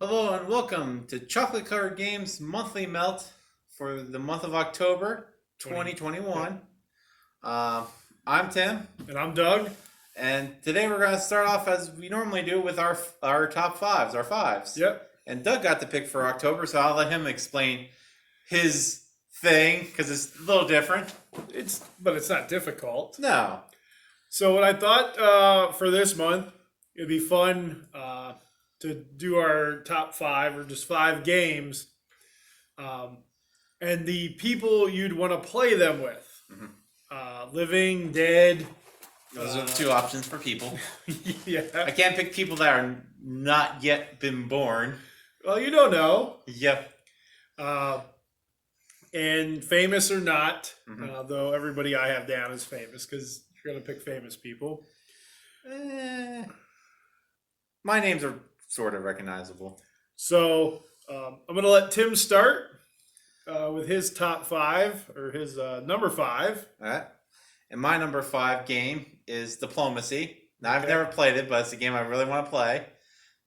Hello and welcome to Chocolate Covered Games Monthly Melt for the month of October 2021. I'm Tim. And I'm Doug. And today we're going to start off as we normally do with our top fives, our fives. Yep. And Doug got the pick for October, so I'll let him explain his thing because it's a little different. But it's not difficult. No. So what I thought for this month, it'd be fun to do our top five or just five games, and the people you'd want to play them with, living, dead. Those are the two options for people. Yeah. I can't pick people that are not yet been born. Well, you don't know. Yep. And famous or not, though everybody I have down is famous because you're going to pick famous people. My names are sort of recognizable. So I'm going to let Tim start with his top five or his number five. All right. And my number five game is Diplomacy. Now, I've never played it, but it's a game I really want to play.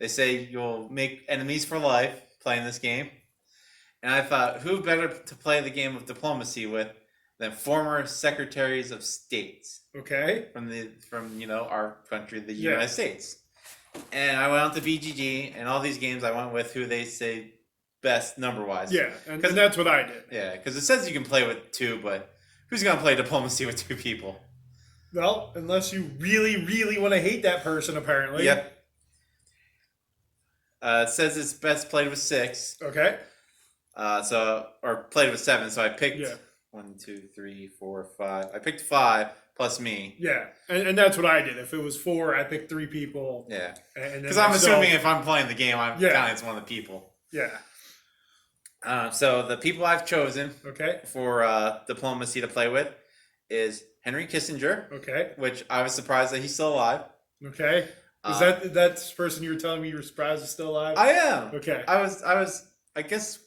They say you'll make enemies for life playing this game. And I thought, who better to play the game of Diplomacy with than former secretaries of states? Okay. From our country, the United States. And I went on to BGG, and all these games I went with who they say best number-wise. Yeah, and that's what I did. Yeah, because it says you can play with two, but who's going to play Diplomacy with two people? Well, unless you really, really want to hate that person, apparently. Yep. It says it's best played with six. Okay. Or played with seven, so I picked 1, 2, 3, 4, 5. I picked 5 plus me. Yeah, and that's what I did. If it was 4, I picked 3 people. Yeah. Because I'm assuming if I'm playing the game, I'm counting as one of the people. Yeah. So the people I've chosen for Diplomacy to play with is Henry Kissinger. Okay. Which I was surprised that he's still alive. Okay. Is that this person you were telling me you were surprised is still alive? I am. Okay. I guess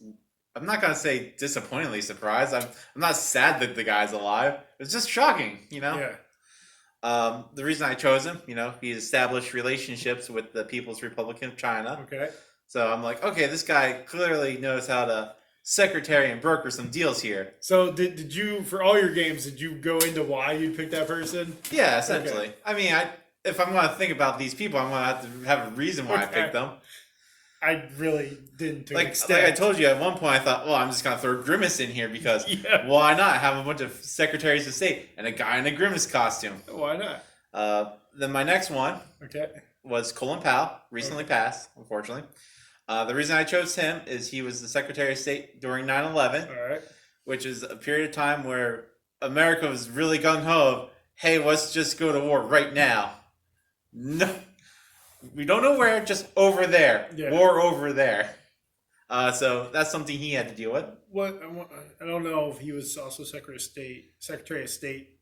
I'm not gonna say disappointingly surprised. I'm not sad that the guy's alive. It's just shocking, Yeah. The reason I chose him, he established relationships with the People's Republic of China. Okay. So I'm like, okay, this guy clearly knows how to secretary and broker some deals here. So did you, for all your games, did you go into why you picked that person? Yeah, essentially. Okay. I mean, if I'm going to think about these people, I'm going to have to have a reason why I picked them. I really didn't to like I told you, at one point I thought, well, I'm just going to throw Grimace in here because why not have a bunch of secretaries of state and a guy in a Grimace costume? Why not? Then my next one was Colin Powell, recently passed, unfortunately. The reason I chose him is he was the Secretary of State during 9/11, which is a period of time where America was really gung-ho of, hey, let's just go to war right now. No. We don't know where, just over there. Yeah. War over there. So that's something he had to deal with. I don't know if he was also Secretary of State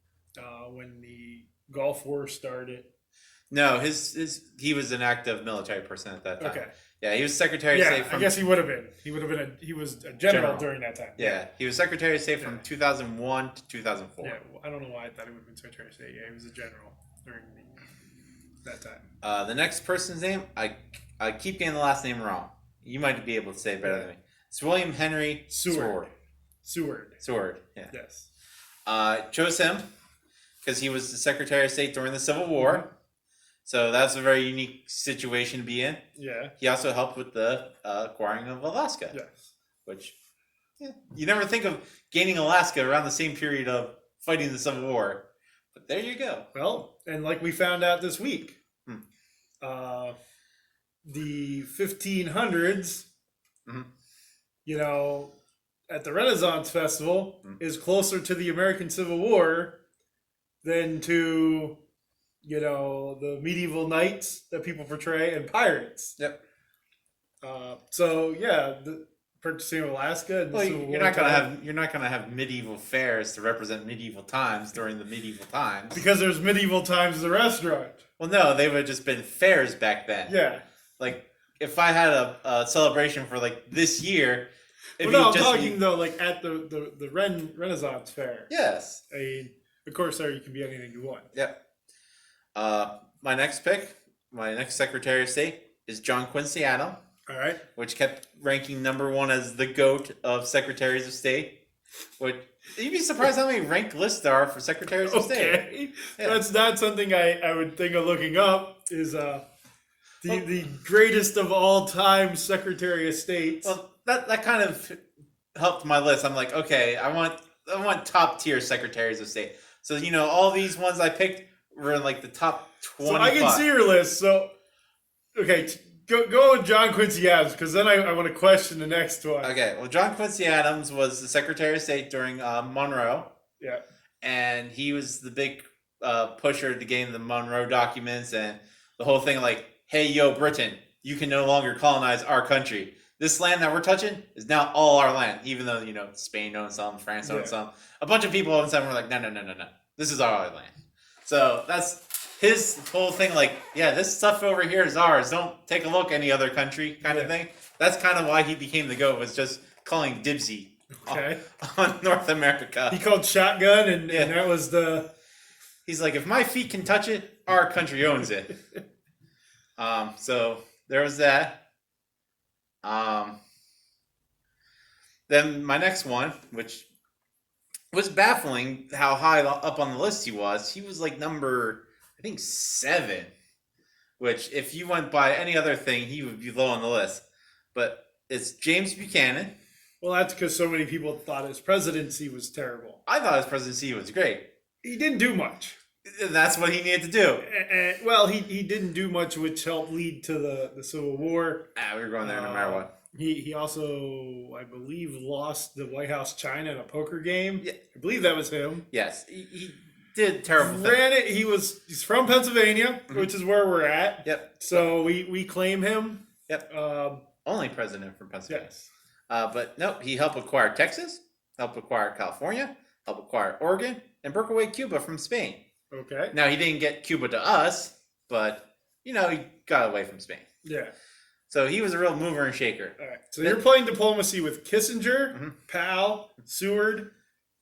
when the Gulf War started. No, he was an active military person at that time. Okay. Yeah, he was Secretary of State. I guess he would have been. He was a general during that time. Yeah, he was Secretary of State from 2001 to 2004. Yeah, I don't know why I thought he would have been Secretary of State. Yeah, he was a general during that time. The next person's name, I keep getting the last name wrong. You might be able to say it better than me. It's William Henry Seward. Seward, yeah. Yes. Chose him because he was the Secretary of State during the Civil War. Mm-hmm. So that's a very unique situation to be in. Yeah. He also helped with the acquiring of Alaska. Yes. Which, you never think of gaining Alaska around the same period of fighting the Civil War. But there you go. Well, and like we found out this week, the 1500s, at the Renaissance Festival is closer to the American Civil War than to, the medieval knights that people portray and pirates. Yep. The purchasing of Alaska. And you're not gonna have medieval fairs to represent medieval times during the medieval times. Because there's medieval times as a restaurant. Well, no, they would have just been fairs back then. Yeah. Like if I had a celebration for like this year. I'm talking though, like at the Renaissance fair. Yes. I mean, of course, there you can be anything you want. Yep. My next Secretary of State is John Quincy Adams. All right. Which kept ranking number 1 as the GOAT of Secretaries of State. Which you'd be surprised how many ranked lists there are for Secretaries of State. Yeah. That's not something I would think of looking up. Is the greatest of all time Secretary of State. Well, that kind of helped my list. I'm like, okay, I want top tier Secretaries of State. So all these ones I picked were in like the top 20. So I can see your list. So okay, go with John Quincy Adams, because then I want to question the next one. Okay, well, John Quincy Adams was the Secretary of State during Monroe. Yeah, and he was the big pusher to getting the Monroe documents and the whole thing. Like, hey, yo, Britain, you can no longer colonize our country. This land that we're touching is now all our land, even though, Spain owns some, France owns some. A bunch of people all of a sudden were like, no. This is our land. So that's his whole thing. Like, yeah, this stuff over here is ours. Don't take a look any other country kind of thing. That's kind of why he became the GOAT, was just calling dibsy on North America. He called shotgun, and that was the... He's like, if my feet can touch it, our country owns it. So there was that. Then my next one, which was baffling how high up on the list he was like number, I think, 7, which if you went by any other thing, he would be low on the list. But it's James Buchanan. Well, that's because so many people thought his presidency was terrible. I thought his presidency was great. He didn't do much. That's what he needed to do. Well, he didn't do much, which helped lead to the Civil War. We were going there no matter what. He also, I believe, lost the White House China in a poker game. Yeah. I believe that was him. Yes, he did terrible things. He's from Pennsylvania, which is where we're at. Yep. So we claim him. Yep. Only president from Pennsylvania. Yes. But no, he helped acquire Texas, helped acquire California, helped acquire Oregon, and broke away Cuba from Spain. Okay. Now, he didn't get Cuba to us, but, he got away from Spain. Yeah. So he was a real mover and shaker. All right. So you're playing diplomacy with Kissinger, Powell, Seward,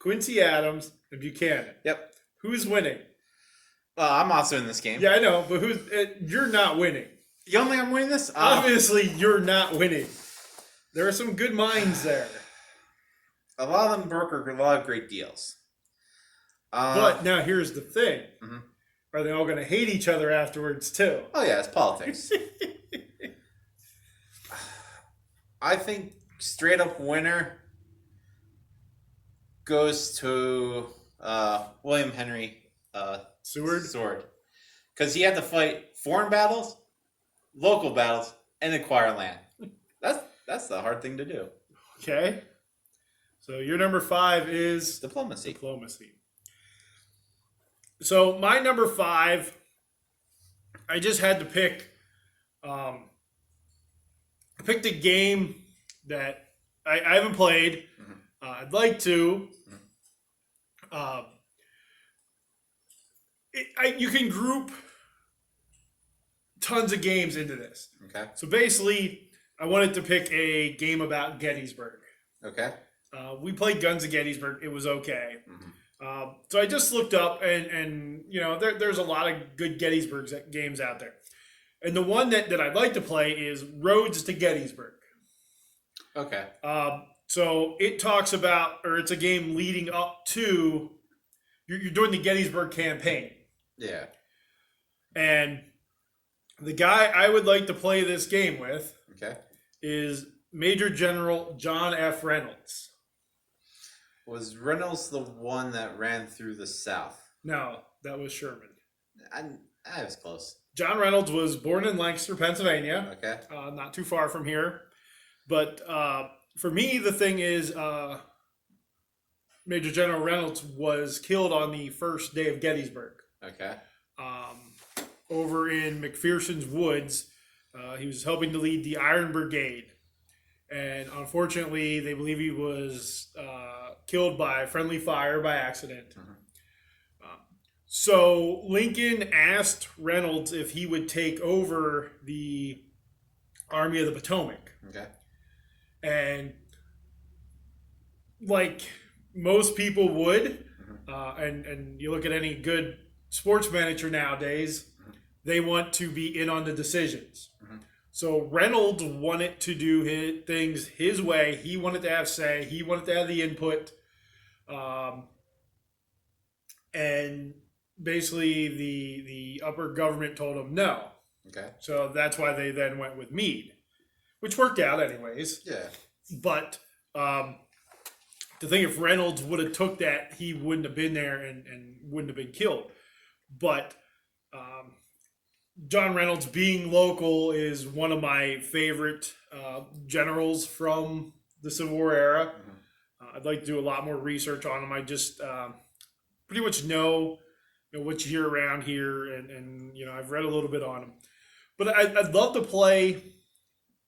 Quincy Adams, and Buchanan. Yep. Who's winning? I'm also in this game. Yeah, I know, but you're not winning. You don't think I'm winning this? Obviously, you're not winning. There are some good minds there. A lot of them broker a lot of great deals. But now here's the thing. Are they all going to hate each other afterwards, too? Oh, yeah, it's politics. I think straight up winner goes to William Henry Seward. Because he had to fight foreign battles, local battles, and acquire land. That's the hard thing to do. Okay. So your number 5 is diplomacy. So my number 5, I just had to pick. I picked a game that I haven't played. I'd like to. You can group tons of games into this. Okay. So basically, I wanted to pick a game about Gettysburg. Okay. We played Guns of Gettysburg. It was okay. So I just looked up, and there's a lot of good Gettysburg games out there. And the one that I'd like to play is Roads to Gettysburg. Okay. So it talks about, or it's a game leading up to, you're doing the Gettysburg campaign. Yeah. And the guy I would like to play this game with is Major General John F. Reynolds. Was Reynolds the one that ran through the South? No, that was Sherman. I was close. John Reynolds was born in Lancaster, Pennsylvania. Okay. Not too far from here. But for me, the thing is, Major General Reynolds was killed on the first day of Gettysburg. Okay. Over in McPherson's Woods. He was helping to lead the Iron Brigade. And unfortunately, they believe he was killed by friendly fire by accident. So Lincoln asked Reynolds if he would take over the Army of the Potomac. Okay. And like most people would, and you look at any good sports manager nowadays, they want to be in on the decisions. So Reynolds wanted to do things his way. He wanted to have say. He wanted to have the input. And basically the upper government told him no. Okay. So that's why they then went with Meade, which worked out anyways. Yeah. But to think if Reynolds would have took that, he wouldn't have been there and wouldn't have been killed. But John Reynolds, being local, is one of my favorite generals from the Civil War era. I'd like to do a lot more research on him. I just pretty much know what you hear around here, and I've read a little bit on him. But I'd love to play,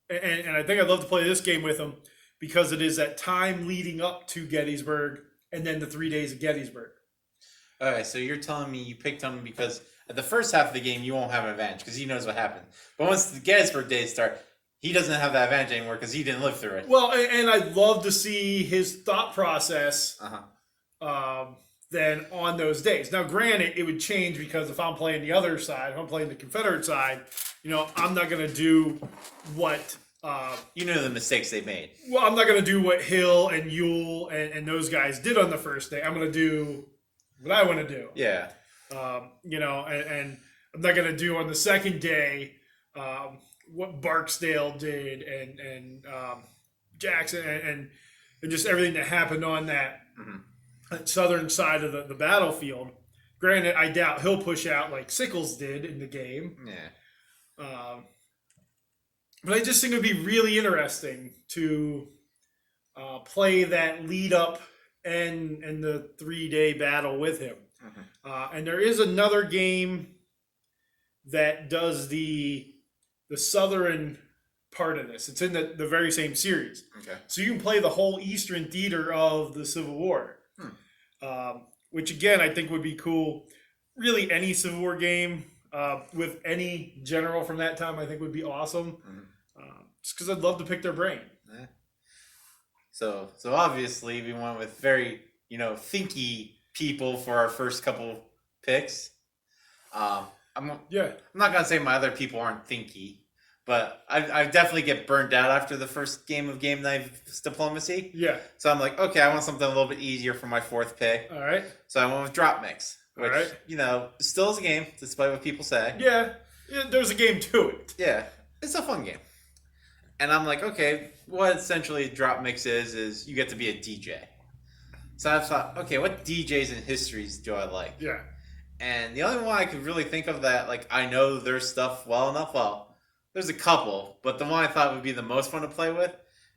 and I think I'd love to play this game with him because it is that time leading up to Gettysburg and then the 3 days of Gettysburg. All right, so you're telling me you picked him because at the first half of the game you won't have an advantage because he knows what happened. But once the Gettysburg days start, he doesn't have that advantage anymore because he didn't live through it. Well, and I'd love to see his thought process then on those days. Now, granted, it would change because if I'm playing the other side, if I'm playing the Confederate side, I'm not going to do what... you know the mistakes they made. Well, I'm not going to do what Hill and Ewell and those guys did on the first day. I'm going to do what I want to do. Yeah. And I'm not going to do on the second day what Barksdale did and Jackson and just everything that happened on that southern side of the battlefield. Granted, I doubt he'll push out like Sickles did in the game. Yeah. But I just think it would be really interesting to play that lead up and the 3-day battle with him. And there is another game that does the southern part of this. It's in the very same series. Okay. So you can play the whole eastern theater of the Civil War, which again I think would be cool. Really, any Civil War game with any general from that time I think would be awesome. Just because I'd love to pick their brain. Yeah. So obviously we went with very thinky people for our first couple picks. I'm not gonna say my other people aren't thinky, but I definitely get burned out after the first game of Game Night Diplomacy. Yeah. So I'm like, okay, I want something a little bit easier for my fourth pick. All right. So I went with Drop Mix, which still is a game, despite what people say. Yeah, there's a game to it. Yeah, it's a fun game. And I'm like, okay, what essentially Drop Mix is you get to be a DJ. So I thought, okay, what DJs and histories do I like? Yeah. And the only one I could really think of that, like, I know their stuff well enough, there's a couple, but the one I thought would be the most fun to play with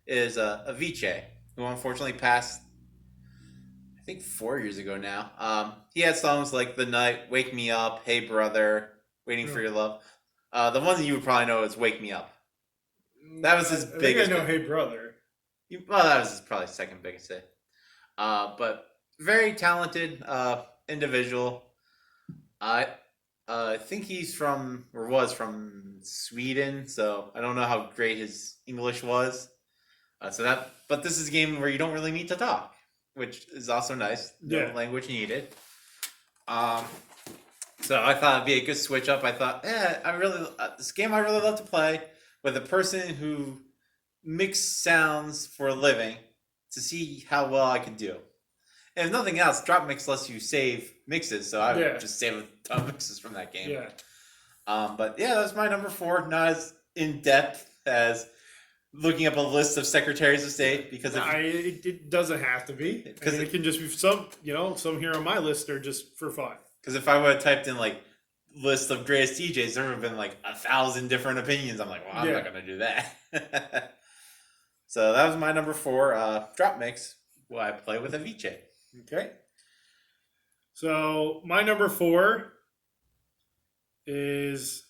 is Avicii, who unfortunately passed, I think 4 years ago now. He had songs like The Night, Wake Me Up, Hey Brother, Waiting for Your Love. The one that you would probably know is Wake Me Up. That was his biggest. I know Hey Brother. That was his probably second biggest hit. But very talented individual. I think he's from, or was from Sweden, so I don't know how great his English was. But this is a game where you don't really need to talk, which is also nice. No language needed. So I thought it'd be a good switch up. I thought, this game I really love to play with a person who mixes sounds for a living to see how well I can do. And if nothing else, Drop Mix lets you save mixes, so I would just save a ton of mixes from that game. Yeah. But yeah, that's my number 4. Not as in depth as looking up a list of secretaries of state because it doesn't have to be. Because it can just be some here on my list are just for fun. Because if I would have typed in like list of greatest DJs, there would have been like 1,000 different opinions. I'm like, well, I'm not gonna do that. So that was my number 4, Drop Mix. Well, I play with Avicii. Okay. So my number 4 is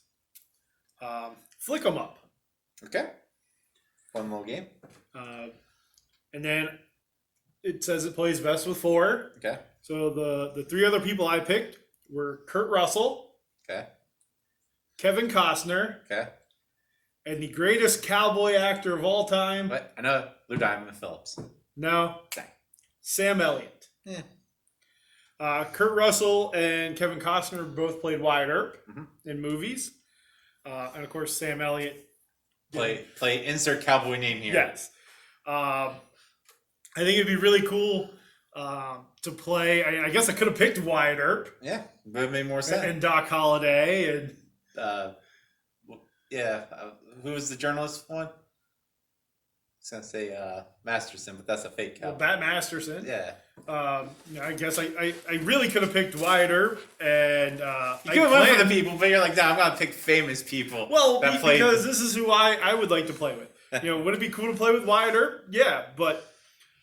Flick 'em Up. Okay. Fun little game. And then it says it plays best with 4. Okay. So the 3 other people I picked were Kurt Russell. Okay. Kevin Costner. Okay. And the greatest cowboy actor of all time. What? I know Lou Diamond Phillips. No. Okay. Sam Elliott. Yeah. Kurt Russell and Kevin Costner both played Wyatt Earp in movies. And of course, Sam Elliott Play insert cowboy name here. Yes. I think it'd be really cool to play. I guess I could have picked Wyatt Earp. Yeah, would have made more sense. And Doc Holliday and who was the journalist one? I was gonna say Masterson, but that's a fake cowboy. Bat Masterson. Yeah. I guess I really could have picked Wyatt Earp and you could have went for the people, but you're like, no, I'm gonna pick famous people. Well, because this is who I would like to play with. Would it be cool to play with Wyatt Earp? Yeah, but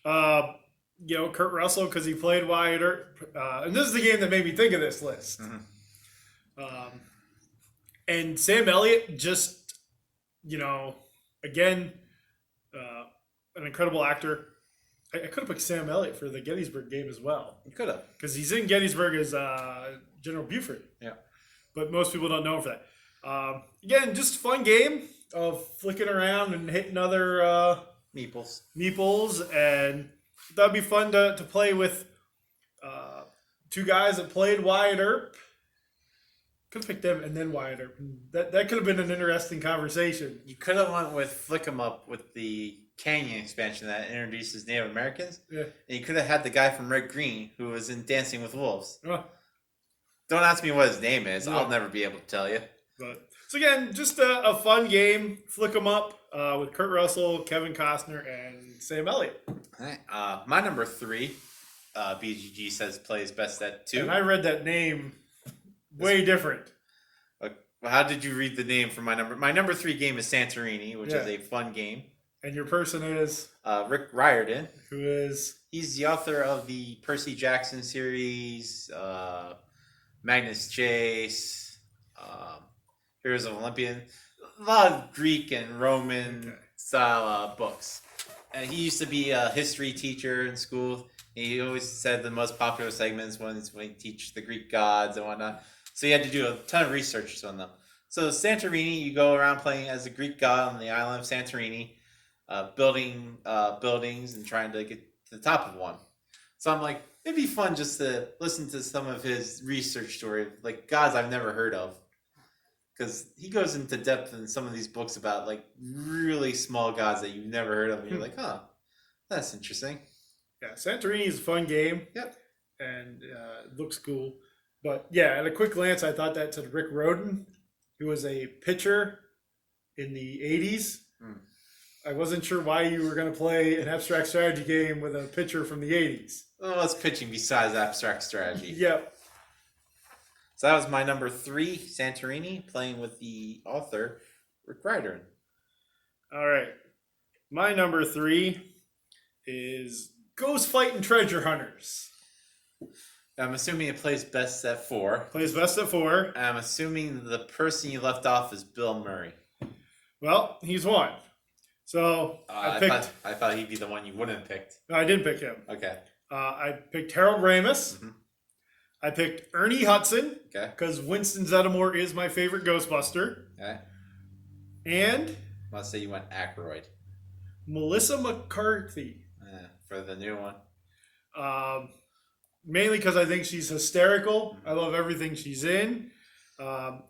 Kurt Russell because he played Wyatt Earp, and this is the game that made me think of this list. Mm-hmm. And Sam Elliott just, again, an incredible actor. I could have picked Sam Elliott for the Gettysburg game as well. You could have. Because he's in Gettysburg as General Buford. Yeah. But most people don't know him for that. Again, just a fun game of flicking around and hitting other meeples. And that'd be fun to play with two guys that played Wyatt Earp. Could have picked them and then Wyatt Earp. That could have been an interesting conversation. You could have went with Flick 'em Up with the Canyon expansion that introduces Native Americans. Yeah. And you could have had the guy from Red Green who was in Dancing with Wolves. Don't ask me what his name is. Yeah. I'll never be able to tell you. So again, just a fun game. Flick 'em Up with Kurt Russell, Kevin Costner, and Sam Elliott. All right. My number 3, BGG says plays best at 2. And I read that name way different. How did you read the name for my number? My number 3 game is Santorini, which is a fun game. And your person is? Rick Riordan. Who is? He's the author of the Percy Jackson series, Magnus Chase, Heroes of Olympian. A lot of Greek and Roman style books. And he used to be a history teacher in school. He always said the most popular segments when he teach the Greek gods and whatnot. So he had to do a ton of research on them. So Santorini, you go around playing as a Greek god on the island of Santorini, building buildings and trying to get to the top of one. So I'm like, it'd be fun just to listen to some of his research story, like gods I've never heard of. Because he goes into depth in some of these books about like really small gods that you've never heard of. And you're like, huh, that's interesting. Yeah, Santorini is a fun game. Yep. And it looks cool. But yeah, at a quick glance, I thought that said Rick Riordan, who was a pitcher in the 80s. I wasn't sure why you were going to play an abstract strategy game with a pitcher from the 80s. Well, what's pitching besides abstract strategy? Yep. So that was my number 3, Santorini, playing with the author, Rick Riordan. All right. My number 3 is Ghost Fighting Treasure Hunters. I'm assuming it plays best at 4. Plays best at 4. I'm assuming the person you left off is Bill Murray. Well, he's one. So I thought he'd be the one you wouldn't have picked. No, I didn't pick him. Okay. I picked Harold Ramis. Mm-hmm. I picked Ernie Hudson. Okay. Because Winston Zeddemore is my favorite Ghostbuster. Okay. And Let's say you went Aykroyd. Melissa McCarthy. For the new one. Mainly because I think she's hysterical. I love everything she's in.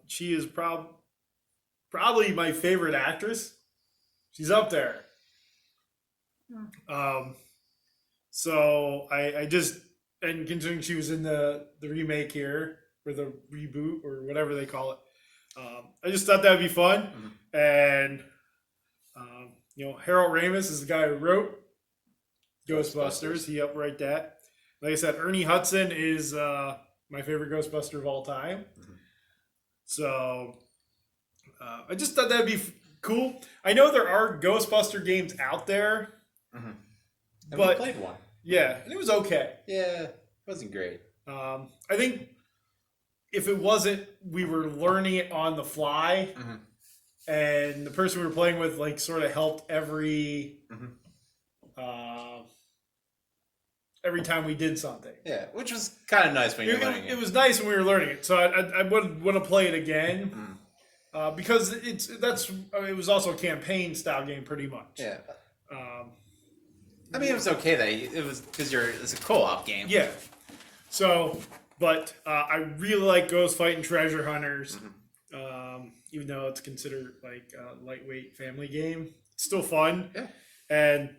She is probably my favorite actress. She's up there. So I just, and considering she was in the remake here, or the reboot, or whatever they call it, I just thought that would be fun. Mm-hmm. And, Harold Ramis is the guy who wrote Ghostbusters. He upright that. Like I said, Ernie Hudson is my favorite Ghostbuster of all time. Mm-hmm. So I just thought that'd be cool. I know there are Ghostbuster games out there. Mm-hmm. But we played one. Yeah, and it was okay. Yeah, it wasn't great. I think if it wasn't, we were learning it on the fly, mm-hmm. and the person we were playing with sort of helped every time we did something. Yeah, which was kind of nice when you're learning it. It was nice when we were learning it, so I would want to play it again because it was also a campaign style game pretty much. Yeah. It was okay that it was because it's a co-op game. Yeah. So, but I really like Ghost Fighting Treasure Hunters. Even though it's considered like a lightweight family game. It's still fun. Yeah. And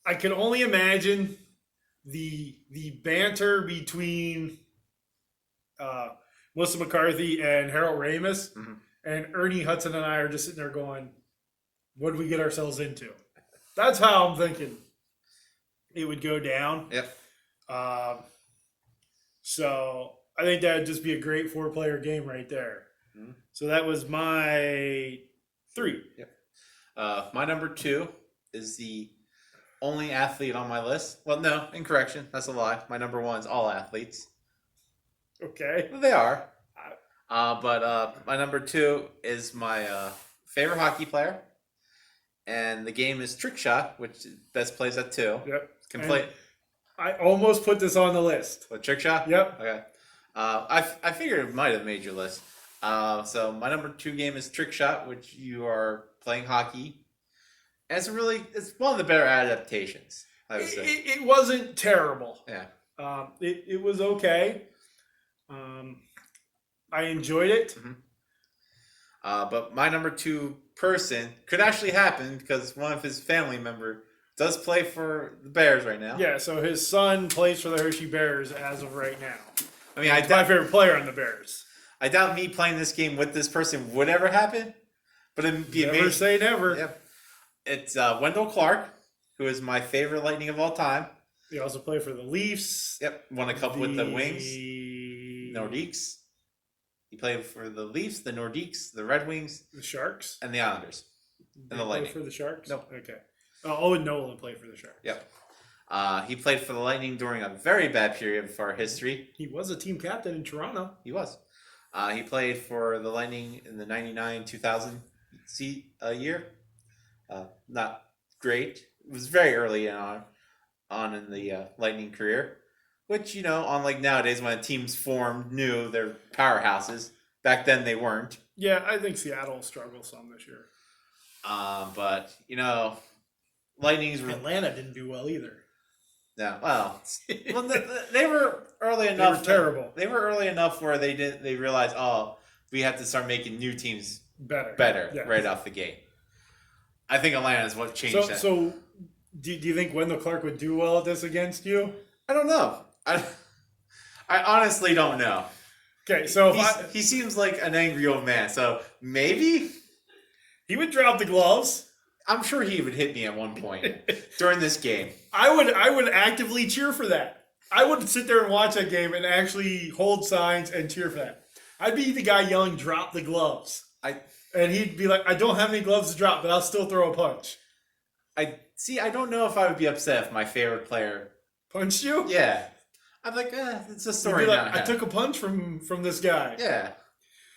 I can only imagine the banter between Melissa McCarthy and Harold Ramis, and Ernie Hudson and I are just sitting there going, what did we get ourselves into? That's how I'm thinking it would go down. Yep. So I think that would just be a great 4-player game right there. So that was my 3. Yep. My number 2 is the only athlete on my list. Well, no, incorrection. That's a lie. My number 1 is all athletes. Okay. Well, they are. But my number 2 is my favorite hockey player. And the game is Trick Shot, which best plays at 2. Yep. Can play. I almost put this on the list. What, Trick Shot? Yep. Okay. I figured it might have made your list. So my number 2 game is Trick Shot, which you are playing hockey. And it's one of the better adaptations, I would say. It wasn't terrible. Yeah. It was okay. I enjoyed it. But my number 2 person could actually happen because one of his family member does play for the Bears right now. Yeah, so his son plays for the Hershey Bears as of right now. I mean, he's my favorite player on the Bears. I doubt me playing this game with this person would ever happen, but it'd be amazing. Never say never. Yep. It's Wendell Clark, who is my favorite Lightning of all time. He also played for the Leafs. Yep, won a couple with the Wings, Nordiques. He played for the Leafs, the Nordiques, the Red Wings, the Sharks, and the Islanders, and the Lightning. For the Sharks? Nope. Okay. Owen Nolan played for the Sharks. Yep. He played for the Lightning during a very bad period of our history. He was a team captain in Toronto. He was. He played for the Lightning in the 99-2000 year. Not great. It was very early on in the Lightning career. Which, unlike nowadays when teams formed new, they're powerhouses. Back then they weren't. Yeah, I think Seattle struggled some this year. But, Lightning's... Atlanta didn't do well either. No, well, they were early enough. They were terrible. They were early enough where they realized, we have to start making new teams better yes. right off the gate. I think Atlanta is what changed that. So, do you think Wendell Clark would do well at this against you? I don't know. I honestly don't know. Okay, so he seems like an angry old man, so maybe he would drop the gloves. I'm sure he would hit me at one point during this game. I would actively cheer for that. I would sit there and watch that game and actually hold signs and cheer for that. I'd be the guy yelling, "Drop the gloves!" And he'd be like, "I don't have any gloves to drop, but I'll still throw a punch." I don't know if I would be upset if my favorite player punched you. Yeah, I'm like, it's a story. You'd be like, I took a punch from this guy. Yeah,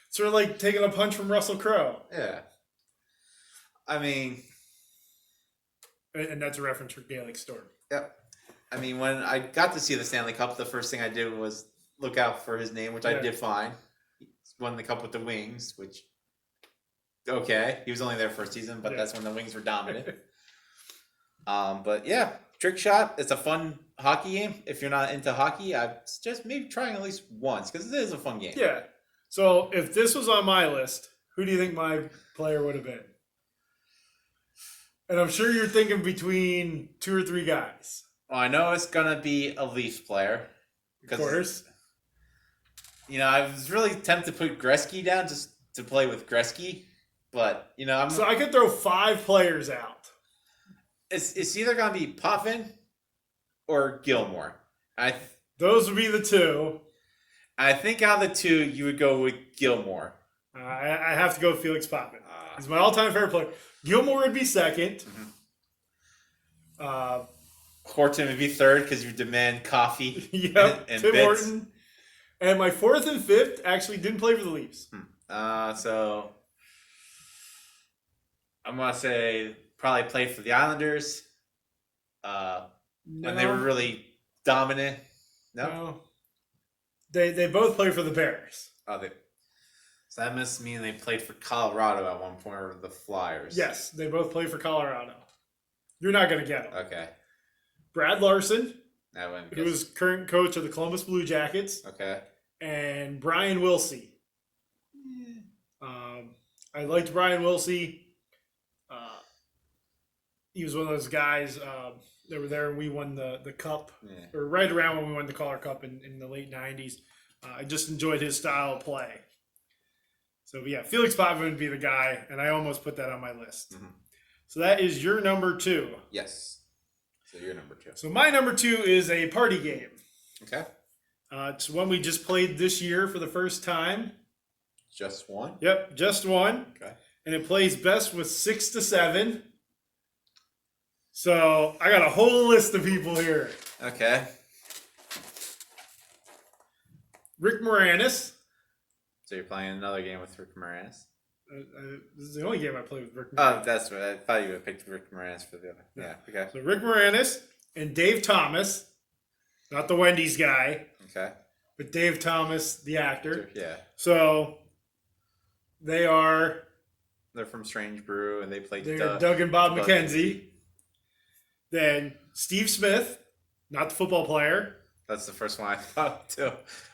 sort of like taking a punch from Russell Crowe. Yeah, I mean. And that's a reference for Gaelic Storm. Yep. I mean, when I got to see the Stanley Cup, the first thing I did was look out for his name, which I did fine. He won the Cup with the Wings, which, okay. He was only there for a season, but that's when the Wings were dominant. But yeah, Trick Shot, it's a fun hockey game. If you're not into hockey, I suggest maybe trying at least once, because it is a fun game. Yeah. So if this was on my list, who do you think my player would have been? And I'm sure you're thinking between 2 or 3 guys. Well, I know it's going to be a Leafs player. Of course. I was really tempted to put Gretzky down just to play with Gretzky. But, So I could throw 5 players out. It's either going to be Potvin or Gilmore. Those would be the 2. I think out of the 2, you would go with Gilmore. I have to go with Felix Potvin. He's my all-time favorite player. Gilmore would be second. Horton would be third because you demand coffee. Yep. and Tim bits. Horton. And my 4th and 5th actually didn't play for the Leafs. So I'm going to say probably played for the Islanders when they were really dominant. No? They both played for the Bears. So that must mean they played for Colorado at one point, or the Flyers. Yes, they both played for Colorado. You're not going to get them. Okay. Brad Larson, who was current coach of the Columbus Blue Jackets. Okay. And Brian Wilsey. I liked Brian Wilsey. He was one of those guys that were there when we won the Cup, or right around when we won the Calder Cup in the late 90s. I just enjoyed his style of play. So, yeah, Felix Pavin would be the guy, and I almost put that on my list. Mm-hmm. So that is your number 2. Yes. So your number 2. So my number 2 is a party game. Okay. It's one we just played this year for the first time. Just one? Yep, just one. Okay. And it plays best with 6 to 7. So I got a whole list of people here. Okay. Rick Moranis. So you're playing another game with Rick Moranis? This is the only game I played with Rick Moranis. Oh, that's right. I thought you would have picked Rick Moranis for the other. Yeah, okay. So Rick Moranis and Dave Thomas. Not the Wendy's guy. Okay. But Dave Thomas, the actor. Yeah. So they're from Strange Brew, and they played Doug and Bob McKenzie. Then Steve Smith, not the football player. That's the first one I thought of, too.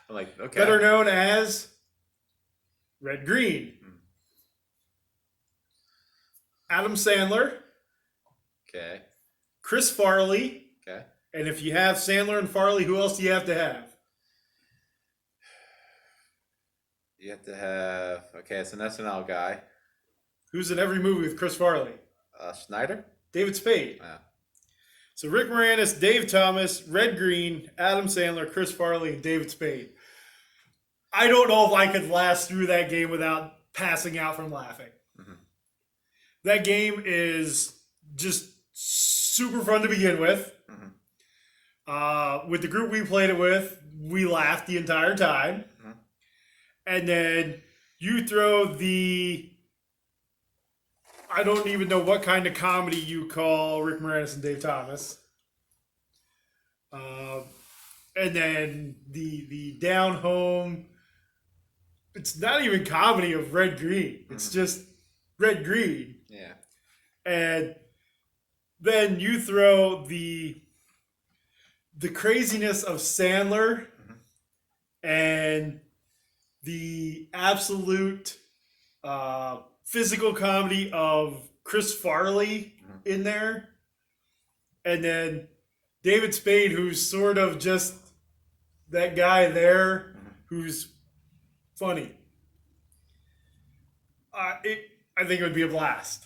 I'm like, okay. Better known as Red Green. Adam Sandler. Okay. Chris Farley. Okay. And if you have Sandler and Farley, who else do you have to have? You have to have... Okay, it's an SNL guy. Who's in every movie with Chris Farley? Schneider? David Spade. Yeah. So Rick Moranis, Dave Thomas, Red Green, Adam Sandler, Chris Farley, and David Spade. I don't know if I could last through that game without passing out from laughing. Mm-hmm. That game is just super fun to begin with. Mm-hmm. With the group we played it with, we laughed the entire time. Mm-hmm. And then you throw I don't even know what kind of comedy you call Rick Moranis and Dave Thomas. And then the down home, it's not even comedy of Red Green. It's just Red Green. Yeah. And then you throw the craziness of Sandler and the absolute physical comedy of Chris Farley in there. And then David Spade, who's sort of just that guy there who's funny. I think it would be a blast.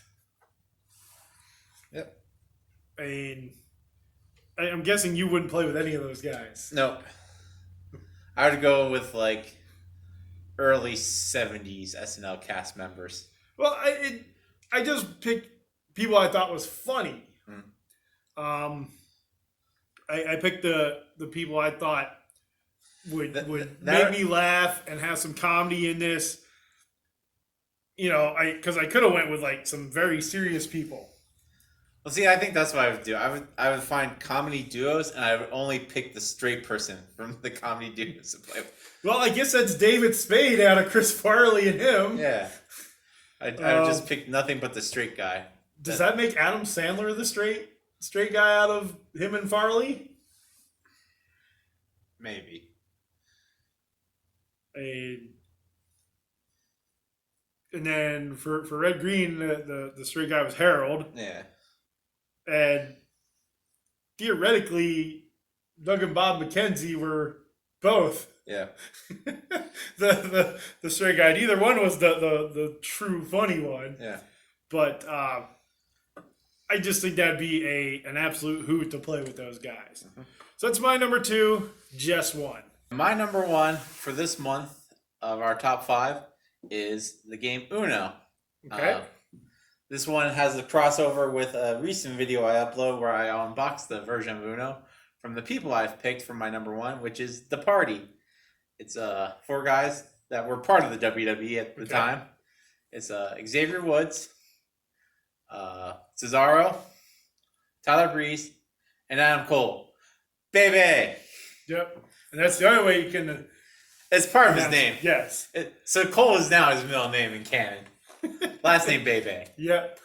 Yep. I mean, I'm guessing you wouldn't play with any of those guys. Nope. I would go with like early 70s SNL cast members. Well, I just picked people I thought was funny. I picked the people I thought would make me laugh and have some comedy in this. You know, because I could have went with like some very serious people. Well, see, I think that's what I would do. I would find comedy duos, and I would only pick the straight person from the comedy duos to play with. Well, I guess that's David Spade out of Chris Farley and him. Yeah. I would just pick nothing but the straight guy. Does that make Adam Sandler the straight guy out of him and Farley? Maybe. And then for Red Green, the straight guy was Harold. Yeah. And theoretically, Doug and Bob McKenzie were both. Yeah. the straight guy. Neither one was the true funny one. Yeah. But I just think that'd be an absolute hoot to play with those guys. Mm-hmm. So that's my number 2, just one. My number 1 for this month of our top 5 is the game Uno. Okay. This one has a crossover with a recent video I uploaded where I unboxed the version of Uno from the people I've picked for my number 1, which is The Party. It's 4 guys that were part of the WWE at the time. It's Xavier Woods, Cesaro, Tyler Breeze, and Adam Cole. Baby! Yep. And that's the only way you can... It's part of his name. Yes. So Cole is now his middle name in canon. Last name Bebe. Yep.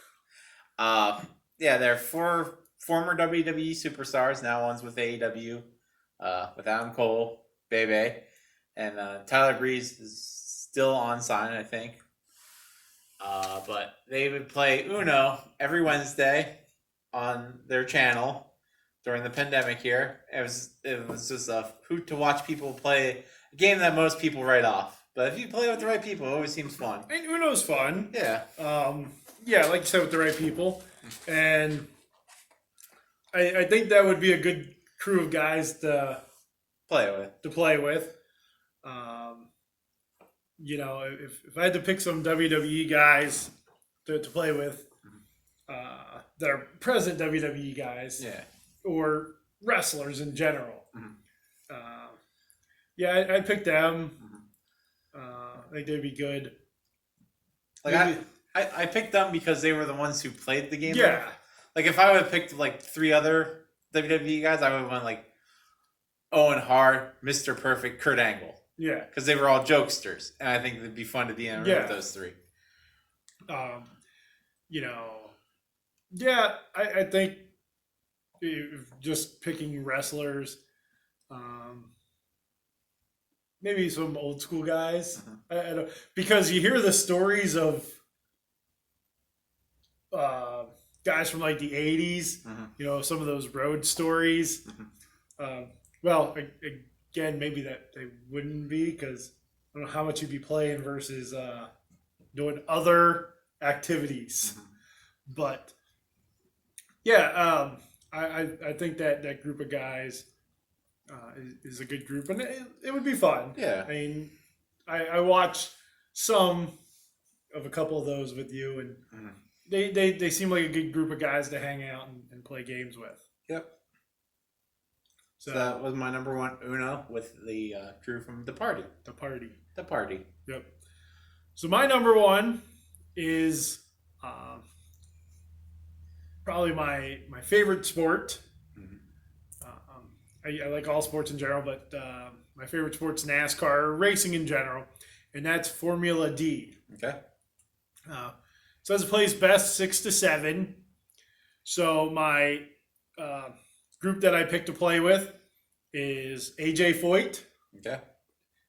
Yeah, they're 4 former WWE superstars. Now one's with AEW, with Adam Cole, Bebe, and Tyler Breeze is still on sign, I think. But they would play Uno every Wednesday on their channel during the pandemic here. It was just a hoot to watch people play a game that most people write off. But if you play with the right people, it always seems fun. And Uno's fun. Yeah. Yeah, like you said, with the right people. And I think that would be a good crew of guys to play with. If I had to pick some WWE guys to play with, that are present WWE guys, or wrestlers in general, I'd pick them. I think they'd be good. Like I picked them because they were the ones who played the game. Yeah. Like if I would have picked like 3 other WWE guys, I would have went like Owen Hart, Mr. Perfect, Kurt Angle. Yeah. Because they were all jokesters, and I think it'd be fun to be in with those 3. I think just picking wrestlers, maybe some old school guys. I don't, because you hear the stories of guys from like the 80s, some of those road stories. Again, maybe that they wouldn't be, because I don't know how much you'd be playing versus doing other activities. But I think that group of guys is a good group, and it would be fun. Yeah. I mean, I watched some of a couple of those with you, and they seem like a good group of guys to hang out and play games with. Yep. So that was my number 1 Uno with the crew from The Party. The Party. The Party. Yep. So my number 1 is probably my favorite sport. I like all sports in general, but my favorite sport's NASCAR, racing in general, and that's Formula D. Okay. Says it plays best 6 to 7. So my group that I picked to play with is AJ Foyt. Okay.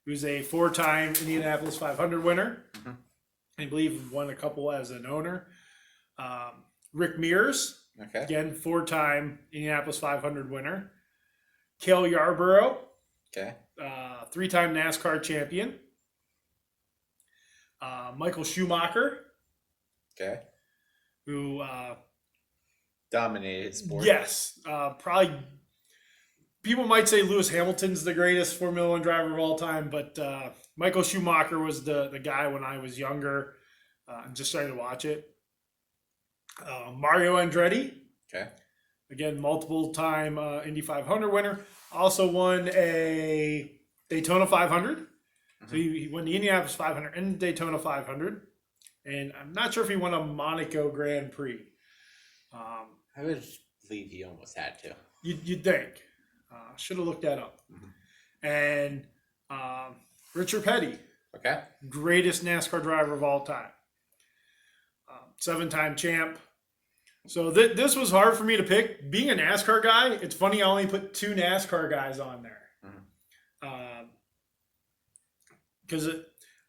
Who's a 4-time Indianapolis 500 winner. I believe won a couple as an owner. Rick Mears. Okay. Again, 4-time Indianapolis 500 winner. Cale Yarborough. Okay. 3-time NASCAR champion. Michael Schumacher. Okay. Who dominated sport. Yes. Probably people might say Lewis Hamilton's the greatest Formula One driver of all time, but Michael Schumacher was the guy when I was younger and just started to watch it. Mario Andretti. Okay. Again, multiple-time Indy 500 winner. Also won a Daytona 500. So he won the Indianapolis 500 and Daytona 500. And I'm not sure if he won a Monaco Grand Prix. I would believe he almost had to. You'd think. Should have looked that up. And Richard Petty. Okay. Greatest NASCAR driver of all time. 7-time champ. So this was hard for me to pick. Being a NASCAR guy, it's funny I only put 2 NASCAR guys on there. Because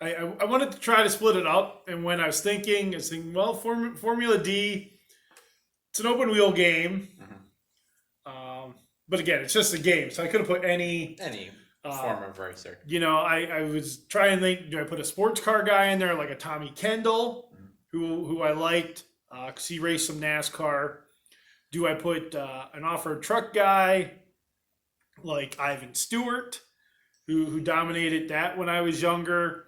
I wanted to try to split it up. And when I was thinking, well, Formula D, it's an open wheel game. But again, it's just a game. So I could have put any form of racer. I was trying to think, do I put a sports car guy in there like a Tommy Kendall, who I liked, because he raced some NASCAR? Do I put an off-road truck guy like Ivan Stewart, who dominated that when I was younger?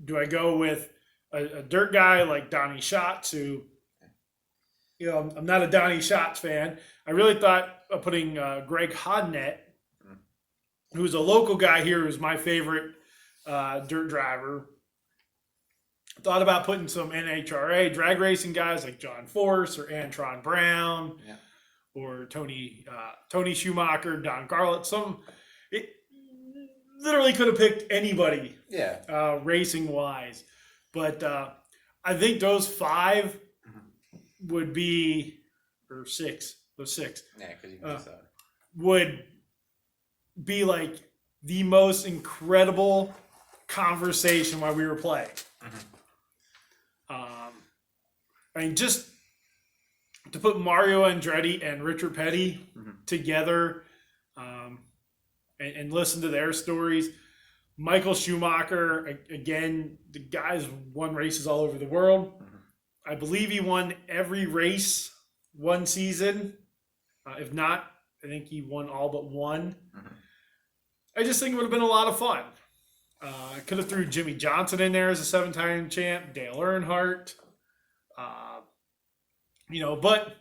Do I go with a dirt guy like Donnie Schatz, who, I'm not a Donnie Schatz fan. I really thought of putting Greg Hodnett, who's a local guy here, who's my favorite dirt driver. Thought about putting some NHRA drag racing guys like John Force or Antron Brown, or Tony Schumacher, Don Garlett. It literally could have picked anybody, racing wise, but I think those 5 would be, or 6, those 6, because you missed that. Would be like the most incredible conversation while we were playing. I mean, just to put Mario Andretti and Richard Petty together and listen to their stories. Michael Schumacher, again, the guy's won races all over the world. I believe he won every race one season. If not, I think he won all but one. I just think it would have been a lot of fun. I could have threw Jimmy Johnson in there as a 7-time champ, Dale Earnhardt. But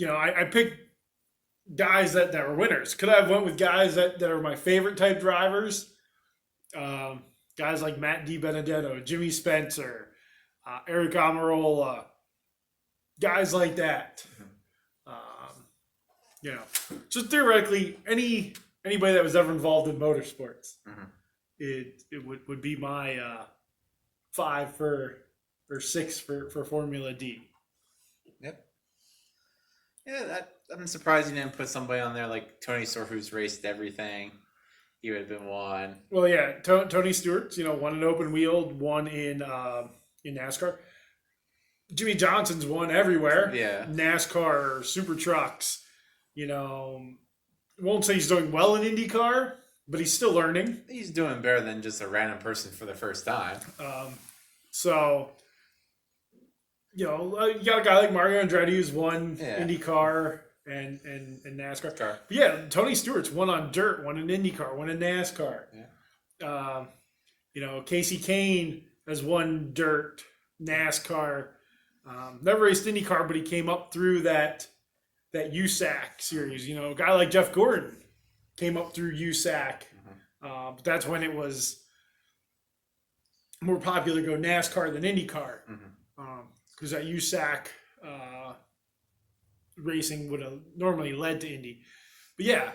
I picked guys that were winners. Could I have went with guys that are my favorite type drivers? Guys like Matt DiBenedetto, Jimmy Spencer, Eric Almirola, guys like that. Just theoretically, anybody that was ever involved in motorsports, it would be my 5 or 6 for Formula D. Yep. Yeah, I'm surprised you didn't put somebody on there like Tony Stewart, who's raced everything. He would have been one. Well, yeah, Tony Stewart's won an open wheeled, one in NASCAR. Jimmy Johnson's won everywhere. Yeah. NASCAR, super trucks. Won't say he's doing well in IndyCar, but he's still learning. He's doing better than just a random person for the first time. You got a guy like Mario Andretti who's won IndyCar and NASCAR. Sure. But yeah, Tony Stewart's won on dirt, won in IndyCar, won in NASCAR. Yeah. Casey Kane has won dirt, NASCAR. Never raced IndyCar, but he came up through that USAC series. A guy like Jeff Gordon came up through USAC. But that's when it was more popular to go NASCAR than IndyCar. Because that USAC racing would have normally led to Indy. But yeah,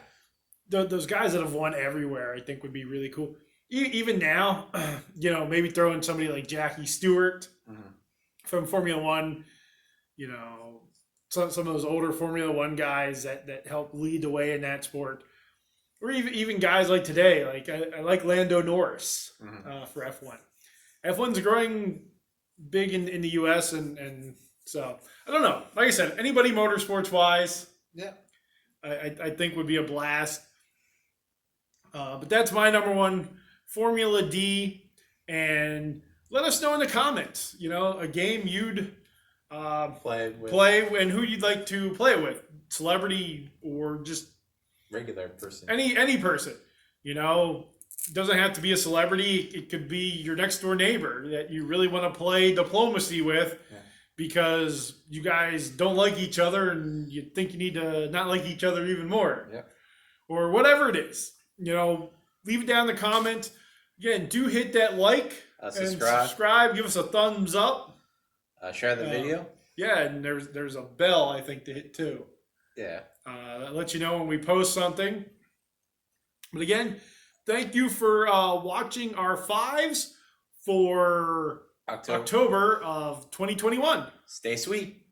those guys that have won everywhere, I think would be really cool. Even now, maybe throw in somebody like Jackie Stewart from Formula One, some of those older Formula One guys that helped lead the way in that sport. Or even guys like today, like I like Lando Norris for F1. F1's growing big in the U.S. and so I don't know. Like I said, anybody motorsports wise, I think would be a blast. But that's my number one, Formula D, and let us know in the comments. A game you'd play and who you'd like to play with, celebrity or just regular person. Any person. Doesn't have to be a celebrity. It could be your next door neighbor that you really want to play diplomacy with because you guys don't like each other and you think you need to not like each other even more. Or whatever it is. Leave it down in the comments. Again, do hit that like and subscribe. Give us a thumbs up. Share the video. Yeah, and there's a bell I think to hit too. Yeah. That lets you know when we post something. But again, thank you for watching our 5s for October of 2021. Stay sweet.